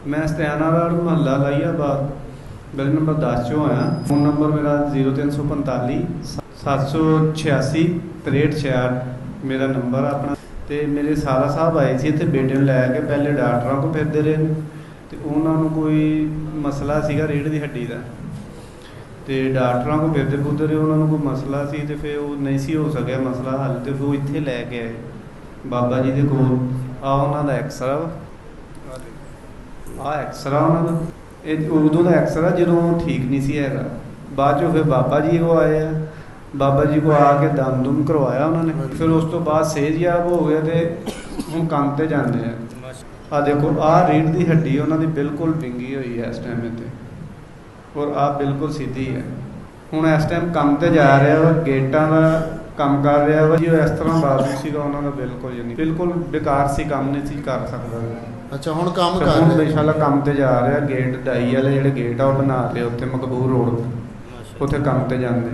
मैं सतियाना वार्ड मुहल्ला लाइयाबाद गली नंबर 10 चो आया। फोन नंबर मेरा 0345 786 6366 मेरा नंबर अपना। तो मेरे साला साहब आए थे इतने बेटे लैके पहले डॉक्टर को फिरते रहे तो उन्होंने कोई मसला सीगा रीढ़ की हड्डी का। तो डॉक्टर को फिरते फुरते रहे उन्होंने कोई मसला सी तो फिर वो नहीं सी हो सकिया मसला हल। तो वो इत्थे लैके आए बाबा जी के कोल। आ उन्होंने एक्सरा आ एक्सरा उन्होंने उदों का एक्सरा जो ठीक नहीं सी है। बाद चो फिर बाबा जी को आए बाबा जी को आके दम दुम करवाया उन्होंने। फिर उस तो बाद सेहतयाब हो गया तो हम काम पर जाते हैं। आ देखो आ रीढ़ की हड्डी उन्होंने बिल्कुल विंगी हुई है इस टाइम इतने और आप बिल्कुल सीधी है। हुण इस टाइम काम पर जा रहा वा गेटा का काम कर रहा वा जी। इस तरह बाजू सीगा उन्होंने बिल्कुल जी नहीं बिल्कुल बेकार सी काम नहीं सी कर सकता। अच्छा हुण काम कर हुण रहे इंशाल्लाह काम पर जा रहा गेट डाई वाले जिहड़े गेट आ बना रहे उत्थे मकबूल रोड उत्थे काम पर जाते।